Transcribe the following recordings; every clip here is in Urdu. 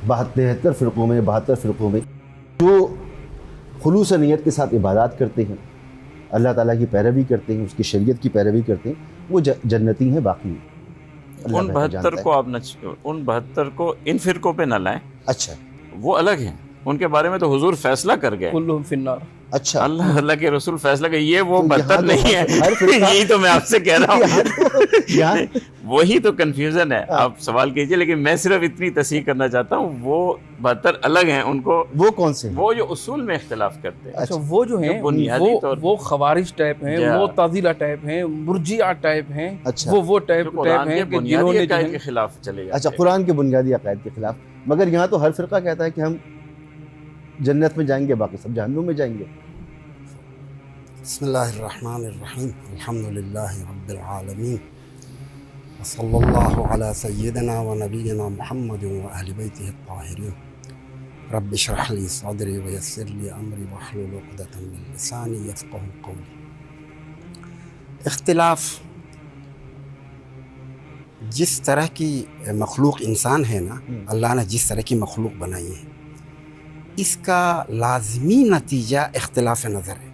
73 فرقوں میں 72 فرقوں میں جو خلوص نیت کے ساتھ عبادات کرتے ہیں، اللہ تعالیٰ کی پیروی کرتے ہیں، اس کی شریعت کی پیروی کرتے ہیں، وہ جنتی ہیں. باقی ان 72 کو آپ ان 72 کو ان فرقوں پہ نہ لائیں. اچھا، وہ الگ ہیں، ان کے بارے میں تو حضور فیصلہ کر گئے. کلہم فی النار. اچھا، اللہ کے رسول فیصلہ کہ یہ وہ 72 نہیں ہے. ہر فرقہ یہی تو میں آپ سے کہہ رہا ہوں. وہی تو کنفیوژن ہے. آپ سوال کیجئے، لیکن میں صرف اتنی تصحیح کرنا چاہتا ہوں، وہ 72 الگ ہیں. ان کو وہ کون سے ہیں؟ وہ جو اصول میں اختلاف کرتے ہیں. اچھا، وہ جو ہیں بنیادی طور وہ خوارج ٹائپ ہیں، معتزلہ ٹائپ ہیں، مرجئہ ٹائپ ہیں. وہ ٹائپ ہیں کہ جنہوں نے عقائد کے خلاف چلے جاتے. اچھا، قرآن کے بنیادی عقائد کے خلاف. مگر یہاں تو ہر فرقہ کہتا ہے کہ ہم جنت میں جائیں گے، باقی سب جہنم میں جائیں گے. بسم اللہ الرحمن الرحیم. الحمدللہ رب العالمین، وصلی اللہ علی سیدنا و نبینا محمد و اہل بیتہ الطاہرین. رب اشرح لی صدری ویسر لی امری واحلل عقدۃ من لسانی یفقهوا قولی. اختلاف جس طرح کی مخلوق انسان ہے نا، اللہ نے جس طرح کی مخلوق بنائی ہے، اس کا لازمی نتیجہ اختلاف نظر ہے.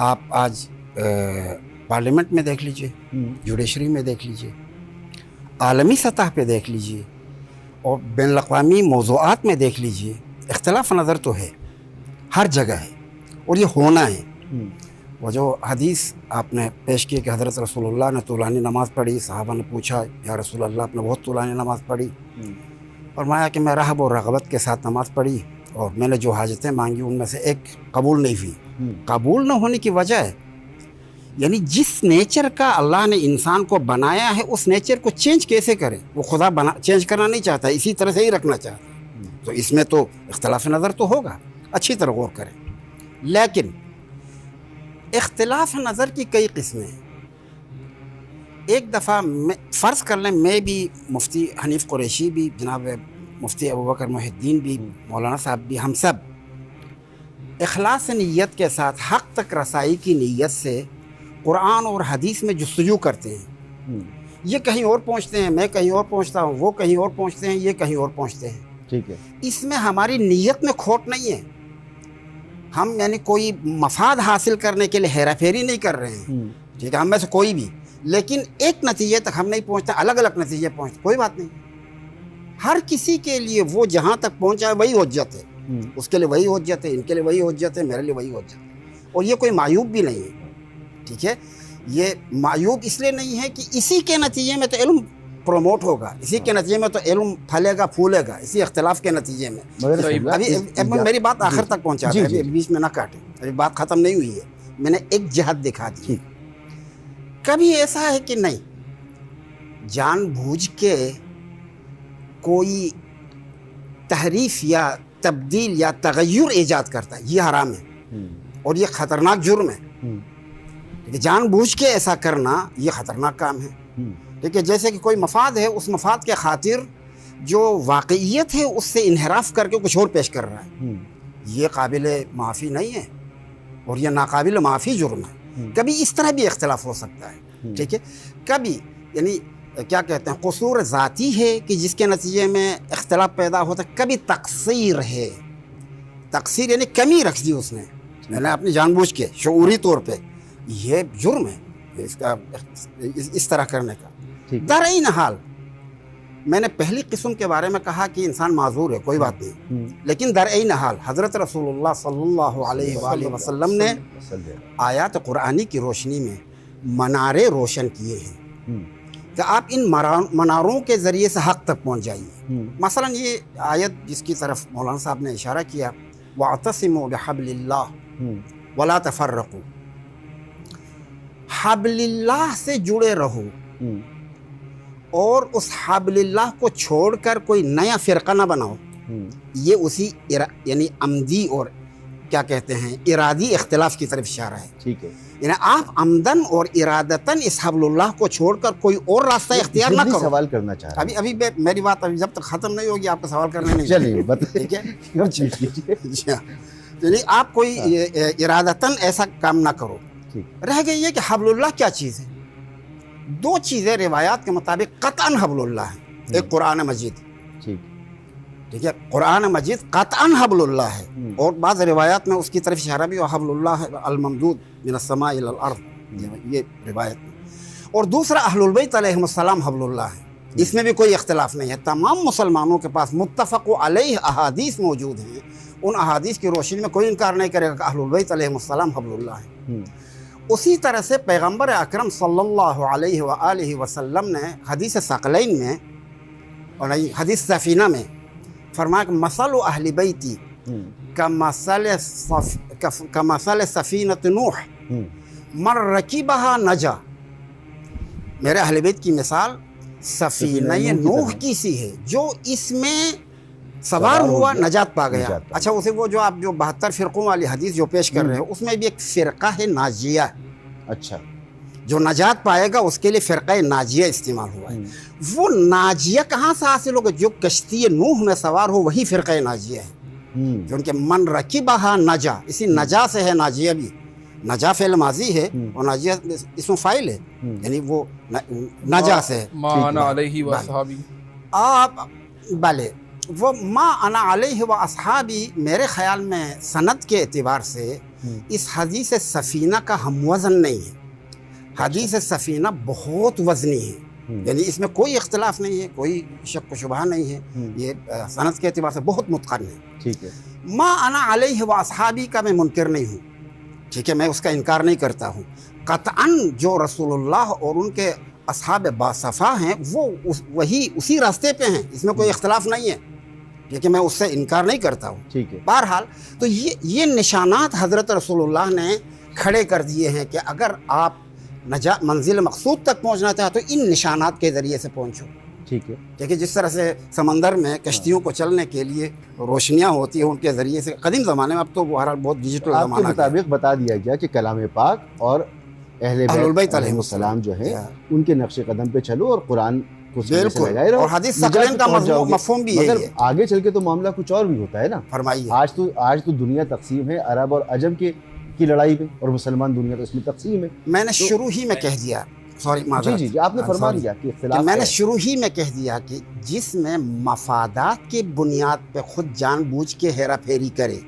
آپ آج پارلیمنٹ میں دیکھ لیجئے، جوڈیشری میں دیکھ لیجئے، عالمی سطح پہ دیکھ لیجئے، اور بین الاقوامی موضوعات میں دیکھ لیجئے، اختلاف نظر تو ہے، ہر جگہ ہے، اور یہ ہونا ہے. وہ جو حدیث آپ نے پیش کی کہ حضرت رسول اللہ نے طولانی نماز پڑھی، صحابہ نے پوچھا یا رسول اللہ آپ نے بہت طولانی نماز پڑھی. فرمایا کہ میں رہب و رغبت کے ساتھ نماز پڑھی، اور میں نے جو حاجتیں مانگی ان میں سے ایک قبول نہیں ہوئی. قبول نہ ہونے کی وجہ ہے، یعنی جس نیچر کا اللہ نے انسان کو بنایا ہے اس نیچر کو چینج کیسے کرے؟ وہ خدا چینج کرنا نہیں چاہتا، اسی طرح سے ہی رکھنا چاہتا ہے. تو اس میں تو اختلاف نظر تو ہوگا، اچھی طرح غور کریں. لیکن اختلاف نظر کی کئی قسمیں ہیں. ایک دفعہ فرض کر لیں میں بھی، مفتی حنیف قریشی بھی، جناب مفتی ابوبکر محی الدین بھی، مولانا صاحب بھی، ہم سب اخلاص نیت کے ساتھ حق تک رسائی کی نیت سے قرآن اور حدیث میں جستجو کرتے ہیں. یہ کہیں اور پہنچتے ہیں، میں کہیں اور پہنچتا ہوں، وہ کہیں اور پہنچتے ہیں، یہ کہیں اور پہنچتے ہیں. ٹھیک ہے، اس میں ہماری نیت میں کھوٹ نہیں ہے. ہم یعنی کوئی مفاد حاصل کرنے کے لیے ہیرا پھیری نہیں کر رہے ہیں. ٹھیک ہے، ہم میں سے کوئی بھی، لیکن ایک نتیجے تک ہم نہیں پہنچتے، الگ الگ نتیجے پہنچتے، کوئی بات نہیں. ہر کسی کے لیے وہ جہاں تک پہنچا ہے وہی حجت ہے. اس کے لیے وہی حجت ہے، ان کے لیے وہی حجت ہے، میرے لیے وہی حجت ہے. اور یہ کوئی معیوب بھی نہیں ہے. ٹھیک ہے، یہ معیوب اس لیے نہیں ہے کہ اسی کے نتیجے میں تو علم پروموٹ ہوگا، اسی کے نتیجے میں تو علم پھلے گا پھولے گا، اسی اختلاف کے نتیجے میں. ابھی میری بات آخر تک پہنچا دیں، بیچ میں نہ کاٹیں، ابھی بات ختم نہیں ہوئی ہے. میں نے ایک جہت دکھا دی. کبھی ایسا ہے کہ نہیں جان بوجھ کے کوئی تحریف یا تبدیل یا تغیر ایجاد کرتا ہے، یہ حرام ہے اور یہ خطرناک جرم ہے. جان بوجھ کے ایسا کرنا یہ خطرناک کام ہے. ٹھیک ہے، جیسے کہ کوئی مفاد ہے، اس مفاد کے خاطر جو واقعیت ہے اس سے انحراف کر کے کچھ اور پیش کر رہا ہے، یہ قابل معافی نہیں ہے اور یہ ناقابل معافی جرم ہے. کبھی اس طرح بھی اختلاف ہو سکتا ہے. ٹھیک ہے، کبھی یعنی کیا کہتے ہیں قصور ذاتی ہے کہ جس کے نتیجے میں اختلاف پیدا ہوتا ہے. کبھی تقصیر ہے، تقصیر یعنی کمی رکھ دی اس نے، یعنی اپنی جان بوجھ کے شعوری طور پہ، یہ جرم ہے اس کا اس طرح کرنے کا. درعین حال میں نے پہلی قسم کے بارے میں کہا کہ انسان معذور ہے، کوئی بات نہیں، لیکن درعین حال حضرت رسول اللہ صلی اللہ علیہ وآلہ وسلم نے آیات قرآنی کی روشنی میں منارے روشن کیے ہیں کہ آپ ان مناروں کے ذریعے سے حق تک پہنچ جائیے. مثلا یہ آیت جس کی طرف مولانا صاحب نے اشارہ کیا، وَاعْتَصِمُوا بِحَبْلِ اللَّهِ وَلَا تَفَرَّقُوا، حبل اللہ سے جڑے رہو اور اس حبل اللہ کو چھوڑ کر کوئی نیا فرقہ نہ بناؤ. یہ اسی یعنی عمدی اور کیا کہتے ہیں ارادی اختلاف کی طرف اشارہ ہے. ٹھیک ہے، یعنی آپ عمدن اور ارادتاً اس حبل اللہ کو چھوڑ کر کوئی اور راستہ اختیار نہ کرو. سوال کرنا چاہ رہا ابھی میری بات ابھی جب تک ختم نہیں ہوگی آپ کا سوال کرنے نہیں. چلیے ٹھیک ہے، یعنی آپ کوئی ارادتاً ایسا کام نہ کرو. رہ گئی یہ کہ حبل اللہ کیا چیز ہے. دو چیزیں روایات کے مطابق قطعاً حبل اللہ ہے. ایک قرآن مجید، ٹھیک ہے. قرآن مجید قطعاً حبل اللہ ہے, اور بعض روایات میں اس کی طرف اشارہ بھی حبل اللہ الممدود من السماء الى الارض, یہ روایت میں. اور دوسرا اہل البیت علیہم السلام حبل اللہ ہے, اس میں بھی کوئی اختلاف نہیں ہے. تمام مسلمانوں کے پاس متفق علیہ احادیث موجود ہیں, ان احادیث کی روشنی میں کوئی انکار نہیں کرے گا کہ اہل البیت علیہم السلام حبل اللہ ہے. اسی طرح سے پیغمبر اکرم صلی اللہ علیہ وآلہ وسلم نے حدیث ثقلین میں اور حدیث سفینہ میں فرمایا کہ مثل اہل بیتی کمثل سفینۃ نوح من رکبہا نجا. میرے اہل بیت کی مثال سفینہ نوح کی سی ہے, جو اس میں سوار ہوا نجات پا گیا. اچھا, اسے وہ جو آپ جو 72 فرقوں والی حدیث جو پیش کر رہے ہیں, اس میں بھی ایک فرقہ ہے ناجیہ. اچھا, جو نجات پائے گا اس کے لیے فرقہ ناجیہ استعمال ہوا ہے. وہ ناجیہ کہاں سے حاصل ہوگا؟ جو کشتی نوح میں سوار ہو وہی فرقہ ناجیہ ہے. جو ان کے من رکبہا نجا, اسی نجا سے ہے ناجیہ بھی. نجا فعل ماضی ہے اور ناجیہ اسم فاعل ہے, یعنی وہ نجا سے ہے. ما انا علیہ و اصحابی, آپ بھلے وہ ما انا علیہ و اصحابی میرے خیال میں سند کے اعتبار سے اس حدیث سفینہ کا ہم وزن نہیں ہے. حدیث سفینہ بہت وزنی ہے, یعنی اس میں کوئی اختلاف نہیں ہے, کوئی شک و شبہ نہیں ہے. یہ سند کے اعتبار سے بہت متقن ہے. ٹھیک ہے. ما انا علیہ و اصحابی کا میں منکر نہیں ہوں, ٹھیک ہے, میں اس کا انکار نہیں کرتا ہوں. قطعاً جو رسول اللہ اور ان کے اصحاب باصفا ہیں وہ وہی اسی راستے پہ ہیں, اس میں کوئی اختلاف نہیں ہے, ٹھیک ہے, میں اس سے انکار نہیں کرتا ہوں. ٹھیک ہے. بہرحال تو یہ نشانات حضرت رسول اللہ نے کھڑے کر دیے ہیں کہ اگر آپ منزل مقصود تک پہنچنا چاہتے تو ان نشانات کے ذریعے سے پہنچو. ٹھیک ہے. دیکھیے جس طرح سے سمندر میں کشتیوں کو چلنے کے لیے روشنیاں ہوتی ہیں, ان کے ذریعے سے قدیم زمانے میں, اب تو بہرحال بہت ڈیجیٹل آپ زمانہ کے مطابق بتا دیا گیا کہ کلام پاک اور اہل بیت علیہ السلام جو ہے ان کے نقش قدم پہ چلو اور قرآن کو سینے سے لگائے رہو, اور حدیث ثقلین کا مفہوم بھی مگر ہے. آگے چل کے تو معاملہ کچھ اور بھی ہوتا ہے نا. فرمائیے. آج تو دنیا تقسیم ہے عرب اور عجم کی لڑائی پہ, اور مسلمان دنیا تو اس میں تقسیم ہے. میں نے شروع ہی میں کہہ دیا, سوری معذرت, جی آپ نے فرما دیا کہ اختلاف میں نے شروع ہی میں کہہ دیا کہ جس میں مفادات کی بنیاد پہ خود جان بوجھ کے ہیرا پھیری کرے,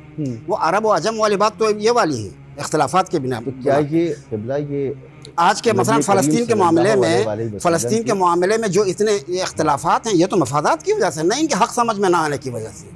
وہ عرب و عجم والی بات تو یہ والی ہے, اختلافات کے بنا. کیا یہ قبلہ یہ آج کے مثلا فلسطین کے معاملے میں جو اتنے اختلافات ہیں, یہ تو مفادات کی وجہ سے نہیں, کہ حق سمجھ میں نہ آنے کی وجہ سے.